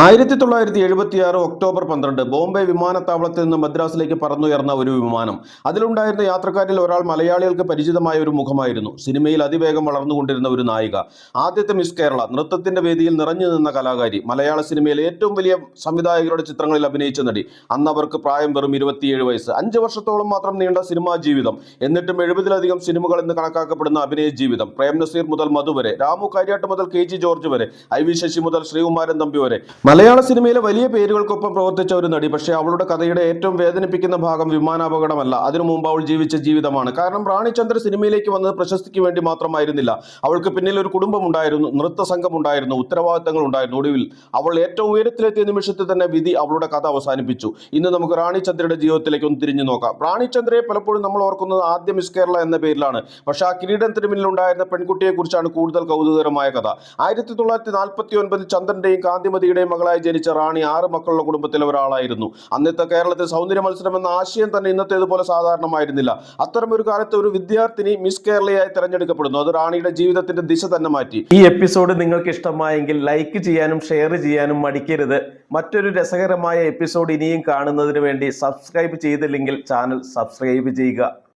1976 October 12 Bombay വിമാനത്താവളത്തിൽ നിന്ന് മദ്രാസിലേക്ക് പറന്നുയർന്ന ഒരു വിമാനം. അതിലുണ്ടായിരുന്ന യാത്രക്കാരിൽ ഒരാൾ മലയാളികൾക്ക് പരിചിതമായ ഒരു മുഖമായിരുന്നു. സിനിമയിൽ അതിവേഗം വളർന്നുകൊണ്ടിരുന്ന ഒരു നായിക, ആദ്യത്തെ മിസ് കേരള, നൃത്തത്തിന്റെ വേദിയിൽ നിറഞ്ഞു നിന്ന കലാകാരി, മലയാള സിനിമയിലെ ഏറ്റവും വലിയ സംവിധായകരുടെ ചിത്രങ്ങളിൽ അഭിനയിച്ച നടി. അന്ന് അവർക്ക് പ്രായം വെറും 27 വയസ്സ്. 5 വർഷത്തോളം മാത്രം നീണ്ട സിനിമാ ജീവിതം. എന്നിട്ടും 70-ലധികം സിനിമകൾ എന്ന് കണക്കാക്കപ്പെടുന്ന അഭിനയ ജീവിതം. പ്രേം നസീർ മുതൽ മധു വരെ, രാമു കാര്യാട്ട് മുതൽ KG ജോർജ് വരെ, IV ശശി മുതൽ ശ്രീകുമാരൻ തമ്പി വരെ, മലയാള സിനിമയിലെ വലിയ പേരുകൾക്കൊപ്പം പ്രവർത്തിച്ച ഒരു നടി. പക്ഷേ അവളുടെ കഥയുടെ ഏറ്റവും വേദനിപ്പിക്കുന്ന ഭാഗം വിമാനാപകടമല്ല, അതിനു മുമ്പ് അവൾ ജീവിച്ച ജീവിതമാണ്. കാരണം റാണിചന്ദ്ര സിനിമയിലേക്ക് വന്നത് പ്രശസ്തിക്ക് വേണ്ടി മാത്രമായിരുന്നില്ല. അവൾക്ക് പിന്നിൽ ഒരു കുടുംബമുണ്ടായിരുന്നു, നൃത്തസംഘം ഉണ്ടായിരുന്നു, ഉത്തരവാദിത്തങ്ങൾ ഉണ്ടായിരുന്നു. ഒടുവിൽ അവൾ ഏറ്റവും ഉയരത്തിലെത്തിയ നിമിഷത്തിൽ തന്നെ വിധി അവളുടെ കഥ അവസാനിപ്പിച്ചു. ഇന്ന് നമുക്ക് റാണിചന്ദ്രയുടെ ജീവിതത്തിലേക്ക് ഒന്ന് തിരിഞ്ഞു നോക്കാം. റാണിചന്ദ്രയെ പലപ്പോഴും നമ്മൾ ഓർക്കുന്നത് ആദ്യ മിസ് കേരള എന്ന പേരിലാണ്. പക്ഷേ ആ കിരീടത്തിന് പിന്നിലുണ്ടായിരുന്ന പെൺകുട്ടിയെ കുറിച്ചാണ് കൂടുതൽ കൗതുകകരമായ കഥ. 1949 ചന്ദ്രന്റെയും കാന്തിമതിയുടെയും മകളായി ജനിച്ച റാണി 6 മക്കളുടെ കുടുംബത്തിലെ ഒരാളായിരുന്നു. അന്നത്തെ കേരളത്തിൽ സൗന്ദര്യ മത്സരം എന്ന ആശയം തന്നെ ഇന്നത്തേതുപോലെ സാധാരണമായിരുന്നില്ല. അത്തരമൊരു കാലത്ത് ഒരു വിദ്യാർത്ഥിനി മിസ് കേരളയായി തിരഞ്ഞെടുക്കപ്പെടുന്നു. അത് റാണിയുടെ ജീവിതത്തിന്റെ ദിശ തന്നെ മാറ്റി. ഈ എപ്പിസോഡ് നിങ്ങൾക്ക് ഇഷ്ടമായെങ്കിൽ ലൈക്ക് ചെയ്യാനും ഷെയർ ചെയ്യാനും മടിക്കരുത്. മറ്റൊരു രസകരമായ എപ്പിസോഡ് ഇനിയും കാണുന്നതിന് വേണ്ടി സബ്സ്ക്രൈബ് ചെയ്തില്ലെങ്കിൽ ചാനൽ സബ്സ്ക്രൈബ് ചെയ്യുക.